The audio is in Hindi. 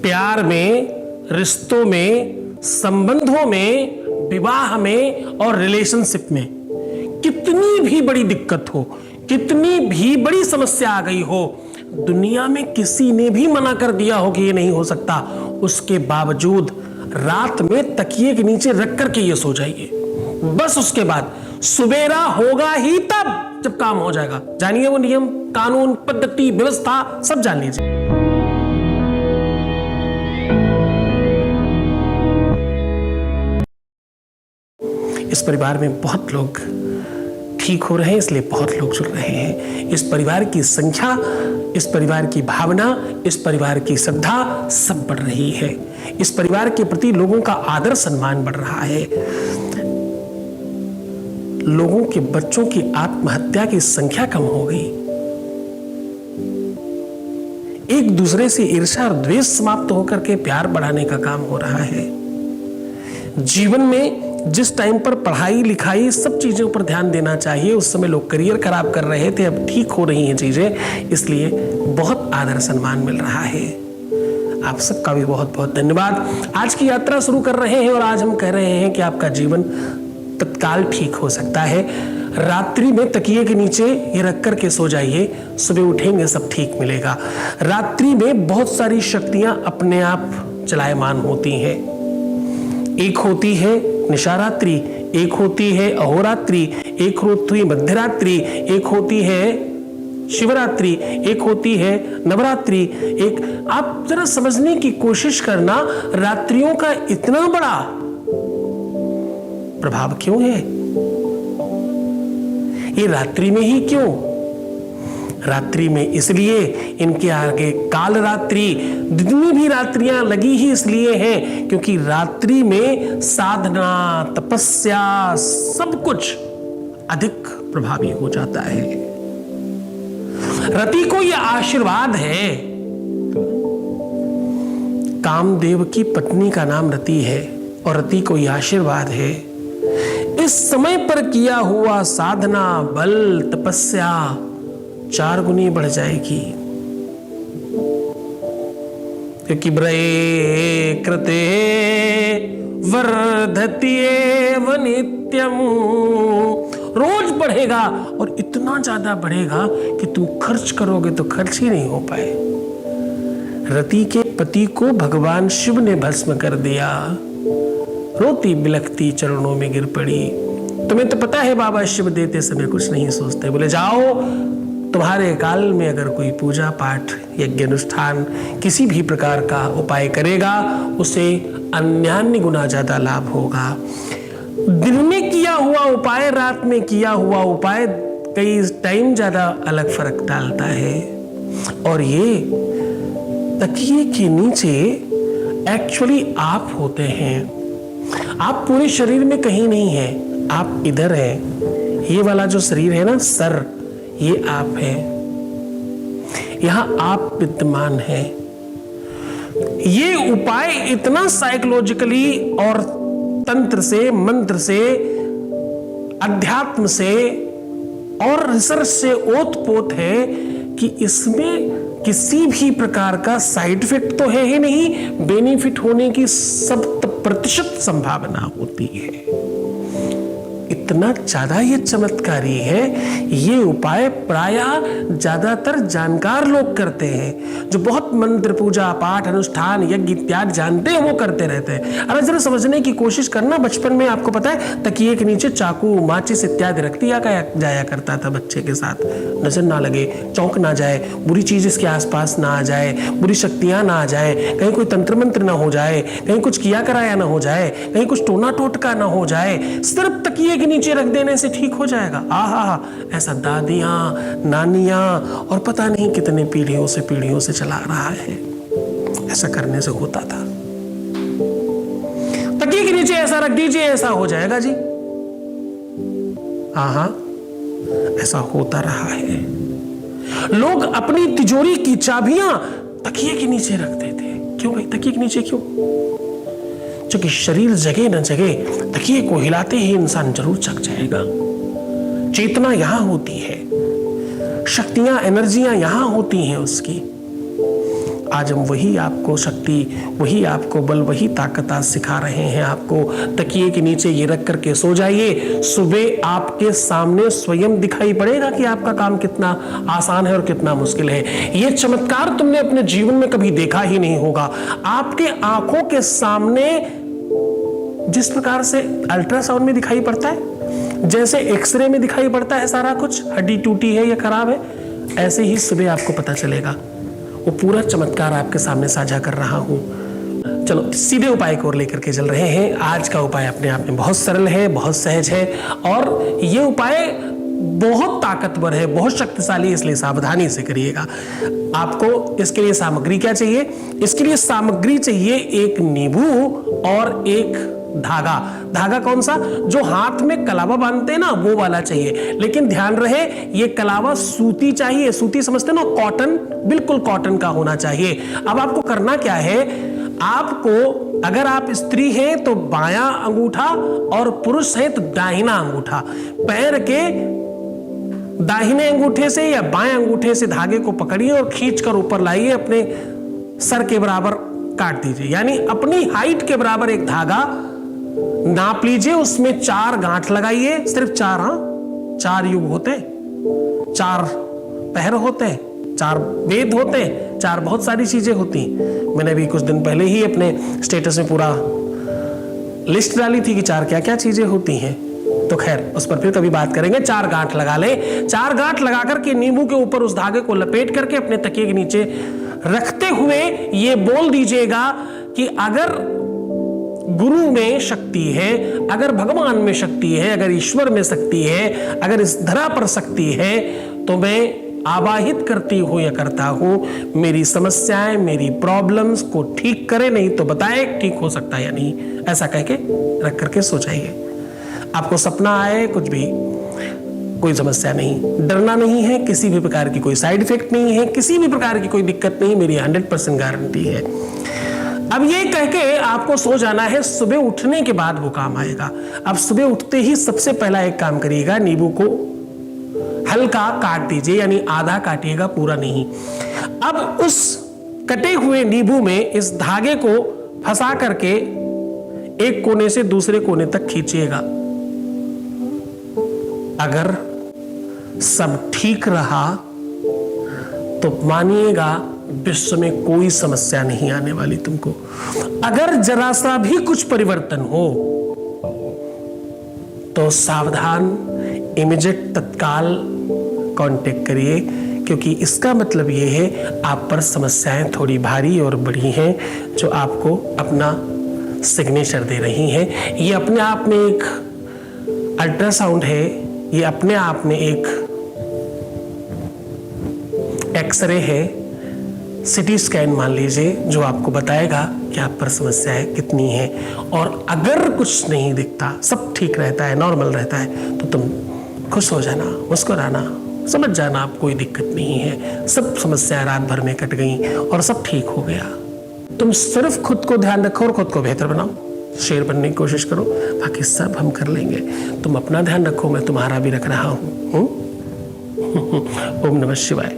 प्यार में, रिश्तों में, संबंधों में, विवाह में और रिलेशनशिप में कितनी भी बड़ी दिक्कत हो, कितनी भी बड़ी समस्या आ गई हो, दुनिया में किसी ने भी मना कर दिया हो कि ये नहीं हो सकता, उसके बावजूद रात में तकिए के नीचे रख करके ये सो जाइए। बस उसके बाद सुबेरा होगा ही तब जब काम हो जाएगा। जानिए वो नियम, कानून, पद्धति, व्यवस्था सब जान लीजिए। इस परिवार में बहुत लोग ठीक हो रहे हैं, इसलिए बहुत लोग जुड़ रहे हैं। इस परिवार की संख्या, इस परिवार की भावना, इस परिवार की श्रद्धा सब बढ़ रही है। इस परिवार के प्रति लोगों का आदर सम्मान बढ़ रहा है। लोगों के बच्चों की आत्महत्या की संख्या कम हो गई। एक दूसरे से ईर्ष्या और द्वेष समाप्त होकर के प्यार बढ़ाने का काम हो रहा है। जीवन में जिस टाइम पर पढ़ाई लिखाई सब चीजों पर ध्यान देना चाहिए, उस समय लोग करियर खराब कर रहे थे, अब ठीक हो रही हैं चीजें, इसलिए बहुत आदर सम्मान मिल रहा है। आप सबका भी बहुत बहुत धन्यवाद। आज की यात्रा शुरू कर रहे हैं और आज हम कह रहे हैं कि आपका जीवन तत्काल ठीक हो सकता है। रात्रि में तकिए के नीचे ये रख करके सो जाइए, सुबह उठेंगे सब ठीक मिलेगा। रात्रि में बहुत सारी शक्तियां अपने आप चलायमान होती हैं। एक होती है निशारात्रि, एक होती है अहोरात्रि, एक होती है मध्यरात्रि, एक होती है शिवरात्रि, एक होती है नवरात्रि। एक आप जरा समझने की कोशिश करना, रात्रियों का इतना बड़ा प्रभाव क्यों है? ये रात्रि में ही क्यों? रात्रि में इसलिए, इनके आगे काल रात्रि, जितनी भी रात्रियां लगी ही इसलिए हैं क्योंकि रात्रि में साधना, तपस्या सब कुछ अधिक प्रभावी हो जाता है। रति को यह आशीर्वाद है। कामदेव की पत्नी का नाम रति है और रति को यह आशीर्वाद है। इस समय पर किया हुआ साधना, बल, तपस्या 4 गुनी बढ़ जाएगी। क्योंकि ब्रये कृते वर्धति एव नित्यम, रोज बढ़ेगा और इतना ज्यादा बढ़ेगा कि तुम खर्च करोगे तो खर्च ही नहीं हो पाए। रति के पति को भगवान शिव ने भस्म कर दिया। रोती बिलखती चरणों में गिर पड़ी। तुम्हें तो पता है बाबा शिव देते समय कुछ नहीं सोचते, बोले जाओ तुम्हारे काल में अगर कोई पूजा पाठ, यज्ञ अनुष्ठान, किसी भी प्रकार का उपाय करेगा उसे अन्यान्य गुना ज्यादा लाभ होगा। दिन में किया हुआ उपाय, रात में किया हुआ उपाय कई टाइम ज्यादा अलग फर्क डालता है। और ये तकिए के नीचे एक्चुअली आप होते हैं। आप पूरे शरीर में कहीं नहीं है, आप इधर हैं। ये वाला जो शरीर है ना, सर, ये आप है। यहां आप विद्यमान है। ये उपाय इतना साइकोलॉजिकली और तंत्र से, मंत्र से, अध्यात्म से और रिसर्च से ओतपोत है कि इसमें किसी भी प्रकार का साइड इफेक्ट तो है ही नहीं, बेनिफिट होने की 70% संभावना होती है। इतना ज्यादा ये चमत्कारी है। ये उपाय प्रायः ज्यादातर जानकार लोग करते हैं, जो बहुत मंत्र, पूजा पाठ, अनुष्ठान, यज्ञ इत्यादि जानते हैं, वो करते रहते हैं। अगर जरा समझने की कोशिश करना, बचपन में आपको पता है तकिए के नीचे चाकू, माचिस इत्यादि रख दिया जाया करता था बच्चे के साथ। नजर ना लगे, चौंक ना जाए, बुरी चीज इसके आसपास ना आ जाए, बुरी शक्तियां ना आ जाए, कहीं कोई तंत्र मंत्र ना हो जाए, कहीं कुछ किया कराया ना हो जाए, कहीं कुछ टोना टोटका ना हो जाए, सिर्फ तकिए के नीचे रख देने से ठीक हो जाएगा। आहा, ऐसा दादियां, नानियां और पता नहीं कितने पीढ़ियों से चला रहा है। ऐसा करने से होता था। तकिए के नीचे ऐसा रख दीजिए, ऐसा हो जाएगा जी। आहा, ऐसा होता रहा है। लोग अपनी तिजोरी की चाबियां तकिए के नीचे रखते थे। क्यों भाई, तकिए के नीचे क्यों? क्योंकि शरीर जगे न जगे, तकिए को हिलाते ही इंसान जरूर जग जाएगा। चेतना यहां होती है, शक्तियां, एनर्जियां यहां होती हैं उसकी। आज हम वही आपको शक्ति, वही आपको बल, वही ताकत आज सिखा रहे हैं आपको। तकिए के नीचे ये रख करके सो जाइए, सुबह आपके सामने स्वयं दिखाई पड़ेगा कि आपका काम कितना आसान है और कितना मुश्किल है। ये चमत्कार तुमने अपने जीवन में कभी देखा ही नहीं होगा। आपके आंखों के सामने जिस प्रकार से अल्ट्रासाउंड में दिखाई पड़ता है, जैसे एक्सरे में दिखाई पड़ता है सारा कुछ, हड्डी टूटी है या खराब है, ऐसे ही सुबह आपको पता चलेगा। वो पूरा चमत्कार आपके सामने साझा कर रहा हूं। चलो सीधे उपाय को लेकर के चल रहे हैं। आज का उपाय अपने आप में बहुत सरल है, बहुत सहज है और ये उपाय बहुत ताकतवर है, बहुत शक्तिशाली, इसलिए सावधानी से करिएगा। आपको इसके लिए सामग्री क्या चाहिए? इसके लिए सामग्री चाहिए एक नींबू और एक धागा। धागा कौन सा? जो हाथ में कलावा बांधते हैं ना, वो वाला चाहिए। लेकिन ध्यान रहे ये कलावा सूती चाहिए। सूती समझते ना, कॉटन, बिल्कुल कॉटन का होना चाहिए। अब आपको करना क्या है, आपको अगर आप स्त्री हैं तो बायां अंगूठा और पुरुष हैं तो दाहिना अंगूठा, पैर के दाहिने अंगूठे से या बाएं अंगूठे से धागे को पकड़िए और खींचकर ऊपर लाइए, अपने सर के बराबर काट दीजिए। यानी अपनी हाइट के बराबर एक धागा नाप लीजिए, उसमें 4 गांठ लगाइए। सिर्फ 4, हाँ, 4 युग होते, 4 पहर होते, 4 वेद होते, 4 बहुत सारी चीजें होती। मैंने अभी कुछ दिन पहले ही अपने स्टेटस में पूरा लिस्ट डाली थी कि 4 क्या क्या चीजें होती हैं। तो खैर उस पर फिर कभी बात करेंगे। 4 गांठ लगा ले। 4 गांठ लगा करके नींबू के ऊपर उस धागे को लपेट करके अपने तकिए के नीचे रखते हुए ये बोल दीजिएगा कि अगर गुरु में शक्ति है, अगर भगवान में शक्ति है, अगर ईश्वर में शक्ति है, अगर इस धरा पर शक्ति है, तो मैं आवाहित करती हूं या करता हूं, मेरी समस्याएं, मेरी प्रॉब्लम्स को ठीक करे, नहीं तो बताए ठीक हो सकता है या नहीं। ऐसा कह के रख करके सो जाइए। आपको सपना आए, कुछ भी, कोई समस्या नहीं, डरना नहीं है, किसी भी प्रकार की कोई साइड इफेक्ट नहीं है, किसी भी प्रकार की कोई दिक्कत नहीं, मेरी 100% गारंटी है। अब ये कह के आपको सो जाना है। सुबह उठने के बाद वो काम आएगा। अब सुबह उठते ही सबसे पहला एक काम करिएगा, नींबू को हल्का काट दीजिए, यानी आधा काटिएगा, पूरा नहीं। अब उस कटे हुए नींबू में इस धागे को फंसा करके एक कोने से दूसरे कोने तक खींचिएगा। अगर सब ठीक रहा तो मानिएगा विश्व में कोई समस्या नहीं आने वाली तुमको। अगर जरा सा भी कुछ परिवर्तन हो तो सावधान, इमीडिएट, तत्काल कांटेक्ट करिए, क्योंकि इसका मतलब ये है आप पर समस्याएं थोड़ी भारी और बड़ी हैं जो आपको अपना सिग्नेचर दे रही हैं। ये अपने आप में एक अल्ट्रासाउंड है, ये अपने आप में एक एक्सरे है, सिटी स्कैन मान लीजिए, जो आपको बताएगा कि आप पर समस्याएं कितनी है। और अगर कुछ नहीं दिखता, सब ठीक रहता है, नॉर्मल रहता है, तो तुम खुश हो जाना, मुस्कुराना, समझ जाना आप कोई दिक्कत नहीं है, सब समस्याएं रात भर में कट गई और सब ठीक हो गया। तुम सिर्फ खुद को ध्यान रखो और खुद को बेहतर बनाओ, शेर बनने की कोशिश करो, बाकी सब हम कर लेंगे। तुम अपना ध्यान रखो, मैं तुम्हारा भी रख रहा हूं। ओम नमः शिवाय।